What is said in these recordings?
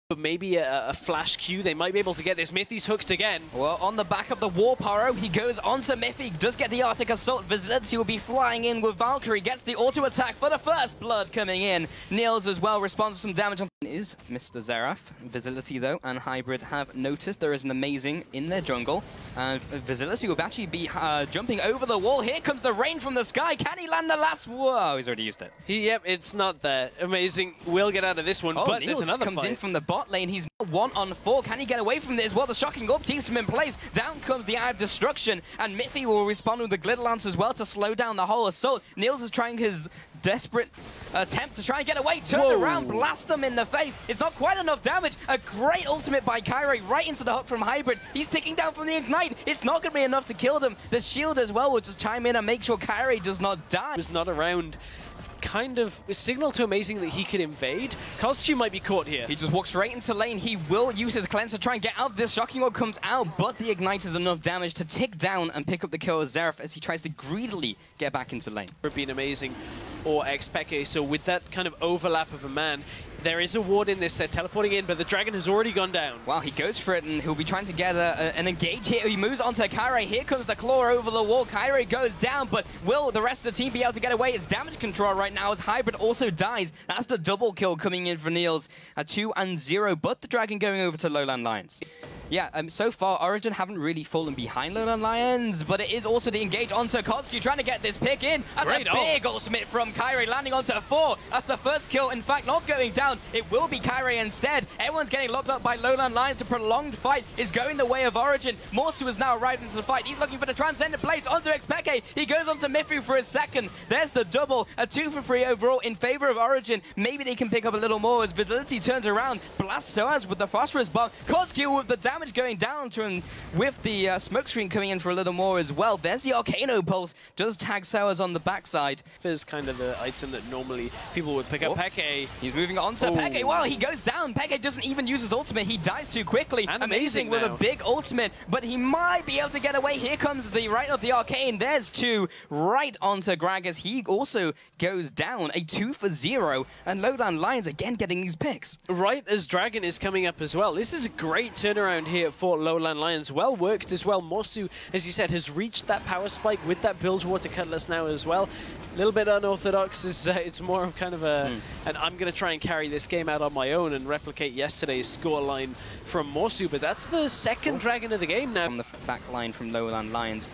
but maybe a flash Q, they might be able to get this. Mithy's hooked again. Well, on the back of the War Pyro, he goes onto Mithy, does get the Arctic Assault. Vizillity will be flying in with Valkyrie, gets the auto attack for the first blood coming in. Niels as well responds to some damage on is Mr. Xerath. Vizillity though and Hybrid have noticed there is an amazing in their jungle, and Vizillity will actually be jumping over the wall. Here comes the rain from the sky. Can he land the last? Whoa, he's already used it. Yep, it's not there. Amazing. Will get out of this one, but Niels there's another comes fight. in from the bot lane. He's 1 on 4. Can he get away from this? Well, the shocking orb keeps him in place. Down comes the Eye of Destruction, and Mithy will respond with the Glitter Lance as well to slow down the whole assault. Niels is trying his desperate attempt to try and get away. Turns around, blasts them in the face. It's not quite enough damage. A great ultimate by Kirei right into the hook from Hybrid. He's ticking down from the Ignite. It's not going to be enough to kill them. The shield as well will just chime in and make sure Kirei does not die. Was not around. Kind of a signal to Amazing that he could invade. CozQ might be caught here. He just walks straight into lane. He will use his cleanse to try and get out of this. Shocking Orb comes out, but the Ignite is enough damage to tick down and pick up the kill of Xerath as he tries to greedily get back into lane. For being Amazing or xPeke, so with that kind of overlap of a man, there is a ward in this. They're teleporting in, but the dragon has already gone down. Wow, he goes for it, and he'll be trying to get an engage here. He moves onto Kirei. Here comes the claw over the wall. Kirei goes down, but will the rest of the team be able to get away? It's damage control right now as Hybrid also dies. That's the double kill coming in for Niels. 2-0, but the dragon going over to Lowlandlions. Yeah, so far, Origen haven't really fallen behind Lowlandlions, but it is also the engage onto CozQ, trying to get this pick in. That's a big ultimate from Kirei, landing onto 4. That's the first kill, in fact, not going down. It will be Kirei instead. Everyone's getting locked up by Lowlandlions. A prolonged fight is going the way of Origen. Morsu is now right into the fight. He's looking for the Transcendent Blades onto xPeke. He goes onto Mithy for his second. There's the double. A 2 for 3 overall in favor of Origen. Maybe they can pick up a little more as Vizillity turns around. Blasts Soaz with the Phosphorus Bomb. CozQ with the damage going down to him with the smoke screen coming in for a little more as well. There's the Arcano Pulse. Does tag Soaz on the backside. There's kind of the item that normally people would pick up. Peke. He's moving on to Peke. Wow, he goes down. Peke doesn't even use his ultimate. He dies too quickly. And Amazing with a big ultimate, but he might be able to get away. Here comes the right of the Arcane. There's 2 right onto Gragas. He also goes down. A 2 for 0, and Lowlandlions again getting these picks. Right as Dragon is coming up as well. This is a great turnaround here for Lowlandlions. Well worked as well. Morsu, as you said, has reached that power spike with that Bilgewater Cutlass now as well. A little bit unorthodox. It's more of kind of a, and I'm going to try and carry this game out on my own and replicate yesterday's scoreline from Morsu, but that's the second Dragon of the game now. On the back line from Lowlandlions.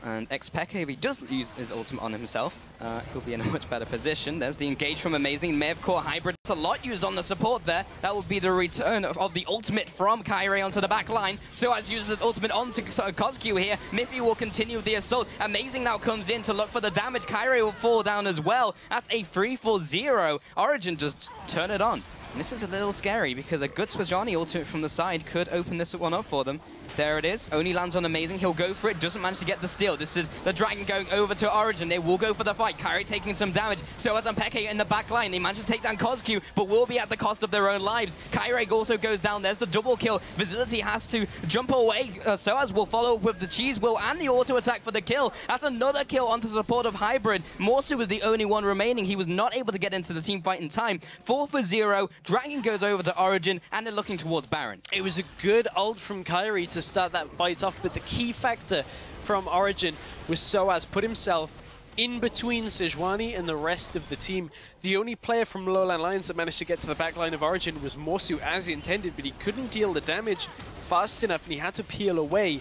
And xPeke, if he does use his ultimate on himself, he'll be in a much better position. There's the engage from Amazing. May have caught Hybrid. It's a lot used on the support there. That will be the return of the ultimate from Kirei onto the back line. Soaz uses his ultimate onto CozQ here. Mithy will continue the assault. Amazing now comes in to look for the damage. Kirei will fall down as well. That's a 3 for 0. Origen just turn it on. And this is a little scary because a good Sejuani ultimate from the side could open this one up for them. There it is. Only lands on Amazing. He'll go for it. Doesn't manage to get the steal. This is the Dragon going over to Origen. They will go for the fight. Kirei taking some damage. Soaz and Peke in the back line. They manage to take down CozQ, but will be at the cost of their own lives. Kirei also goes down. There's the double kill. Vizillity has to jump away. Soaz will follow with the cheese wheel and the auto attack for the kill. That's another kill onto support of Hybrid. Morsu is the only one remaining. He was not able to get into the team fight in time. 4 for 0. Dragon goes over to Origen, and they're looking towards Baron. It was a good ult from Kirei to start that fight off, but the key factor from Origen was Soaz put himself in between Sejuani and the rest of the team. The only player from Lowlandlions that managed to get to the back line of Origen was Morsu as intended, but he couldn't deal the damage fast enough and he had to peel away.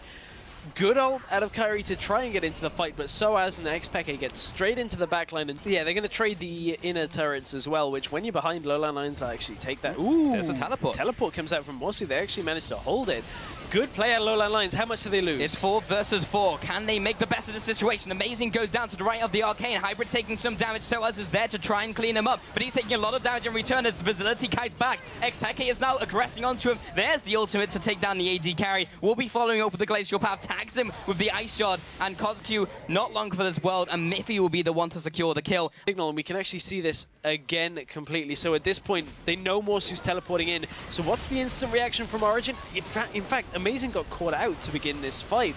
Good ult out of Kirei to try and get into the fight, but Soaz and xPeke get straight into the backline, and yeah, they're going to trade the inner turrets as well, which when you're behind Lowlandlions, I actually take that. Ooh, there's a teleport. Teleport comes out from Morsu. They actually managed to hold it. Good play at Lowlandlions. How much do they lose? It's 4 versus 4. Can they make the best of the situation? Amazing goes down to the right of the Arcane. Hybrid taking some damage. Soaz is there to try and clean him up, but he's taking a lot of damage in return as Vizillity kites back. xPeke is now aggressing onto him. There's the ultimate to take down the AD carry. We'll be following up with the Glacial Path. Tags him with the Ice Shard, and CozQ not long for this world, and Mithy will be the one to secure the kill. Signal, and we can actually see this again completely. So at this point, they know Morsu's teleporting in. So what's the instant reaction from Origen? In fact, Amazing got caught out to begin this fight.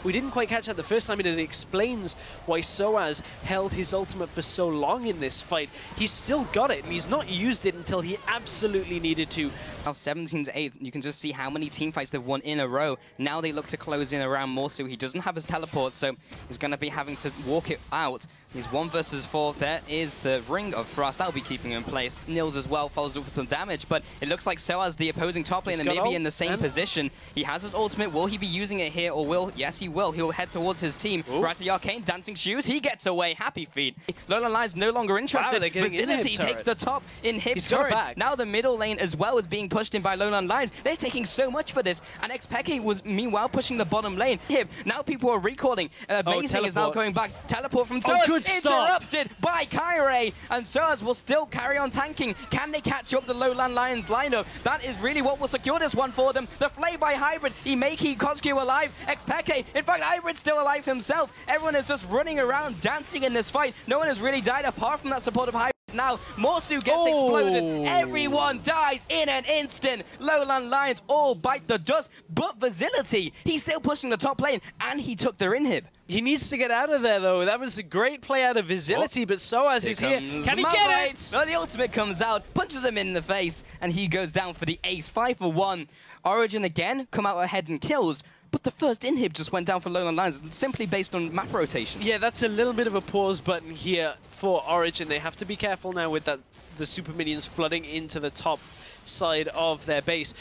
we didn't quite catch that the first time, and it explains why Soaz held his ultimate for so long in this fight. He's still got it, and he's not used it until he absolutely needed to. Now 17-8, you can just see how many teamfights they've won in a row. Now they look to close in around Morsu. He doesn't have his teleport, so he's going to be having to walk it out. He's 1 versus 4. There is the Ring of Frost. That'll be keeping him in place. Niels as well follows up with some damage, but it looks like Soaz, the opposing top laner, may be in the same position. He has his ultimate. Will he be using it here, or will? Yes, he will. He'll head towards his team. Right to the Arcane, dancing shoes. He gets away. Happy feet. Lowlandlions no longer interested. Wow, Vizillity takes the top inhib turret. Now the middle lane as well is being pushed in by Lowlandlions. They're taking so much for this, and xPeke was meanwhile pushing the bottom lane. Now people are recalling. Amazing is now going back. Teleport from Soaz. Interrupted by Kirei, and Soaz will still carry on tanking. Can they catch up the Lowlandlions lineup? That is really what will secure this one for them. The play by Hybrid, he may keep CozQ alive. xPeke, in fact, Hybrid's still alive himself. Everyone is just running around, dancing in this fight. No one has really died apart from that support of Hybrid. Now, Morsu gets exploded. Everyone dies in an instant. Lowlandlions all bite the dust, but Vizillity, he's still pushing the top lane, and he took their inhib. He needs to get out of there, though. That was a great play out of Vizillity, but Soaz is here. Can he get it? Well, the ultimate comes out, punches him in the face, and he goes down for the ace. 5 for 1. Origen again come out ahead and kills, but the first inhib just went down for Lowlandlions, simply based on map rotations. Yeah, that's a little bit of a pause button here for Origen. They have to be careful now with that, the super minions flooding into the top side of their base.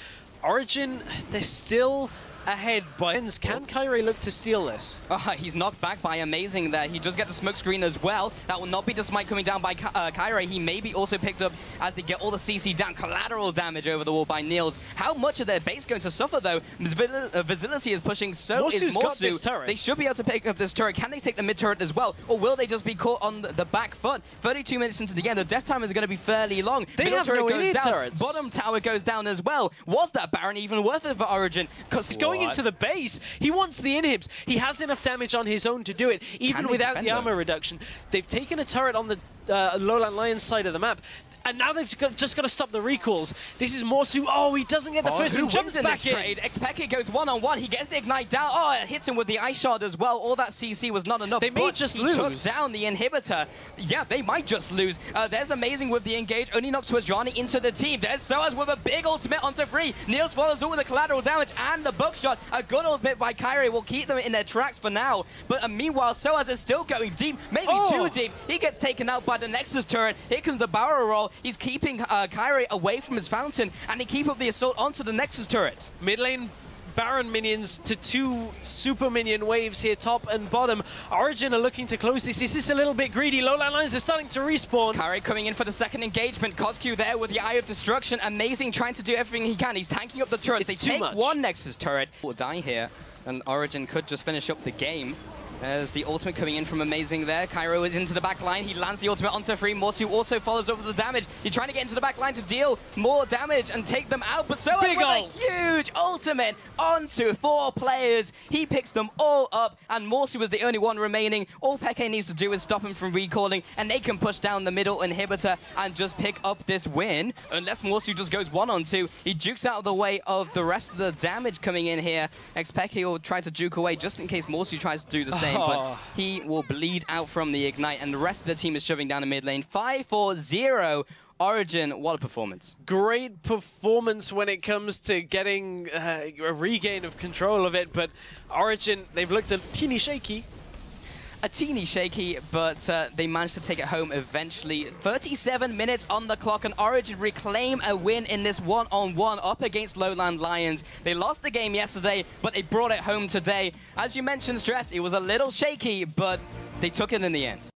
Origen, they're still ahead by ends. Can Kirei look to steal this? He's knocked back by Amazing there. He does get the smoke screen as well. That will not be the smite coming down by Kirei. He may be also picked up as they get all the CC down. Collateral damage over the wall by Niels. How much of their base going to suffer, though? Vizillity is pushing, so is Morsu. They should be able to pick up this turret. Can they take the mid turret as well? Or will they just be caught on the back foot? 32 minutes into the game. The death time is going to be fairly long. They have no goes down. turrets. Bottom tower goes down as well. Was that Baron even worth it for Origen? Because he's going into the base. He wants the inhibs. He has enough damage on his own to do it, even without the armor reduction. They've taken a turret on the Lowlandlions side of the map, and now they've just got to stop the recalls. This is Morsu. Oh, he doesn't get the first one. Jumps back in. xPeke goes one-on-one. He gets the ignite down. Oh, it hits him with the ice shard as well. All that CC was not enough. They may just lose. Took down the inhibitor. Yeah, they might just lose. There's Amazing with the engage. Only knocks Sejuani into the team. There's Soaz with a big ultimate onto free. Niels follows up with the collateral damage and the buckshot. A good ultimate by Kirei will keep them in their tracks for now. But meanwhile, Soaz is still going deep, maybe too deep. He gets taken out by the Nexus turret. Here comes the barrel roll. He's keeping Kirei away from his fountain, and he keep up the assault onto the Nexus turret. Mid lane Baron minions to 2 super minion waves here, top and bottom. Origen are looking to close this. This is a little bit greedy. Lowlandlions are starting to respawn. Kirei coming in for the second engagement. CozQ there with the Eye of Destruction. Amazing, trying to do everything he can. He's tanking up the turret. If they take one Nexus turret, will die here, and Origen could just finish up the game. There's the ultimate coming in from Amazing there. Kirei is into the back line. He lands the ultimate onto free. Morsu also follows over the damage. He's trying to get into the back line to deal more damage and take them out. But Soaz with a huge ultimate onto 4 players. He picks them all up, and Morsu was the only one remaining. All Peke needs to do is stop him from recalling, and they can push down the middle inhibitor and just pick up this win. Unless Morsu just goes 1-on-2. He jukes out of the way of the rest of the damage coming in here. xPeke will try to juke away just in case Morsu tries to do the same. But he will bleed out from the ignite, and the rest of the team is shoving down in mid lane. 5-4-0. Origen, what a performance. Great performance when it comes to getting a regain of control of it, but Origen, they've looked a teeny shaky. But they managed to take it home eventually. 37 minutes on the clock, and Origen reclaim a win in this one-on-one up against Lowlandlions. They lost the game yesterday, but they brought it home today. As you mentioned, Stress, it was a little shaky, but they took it in the end.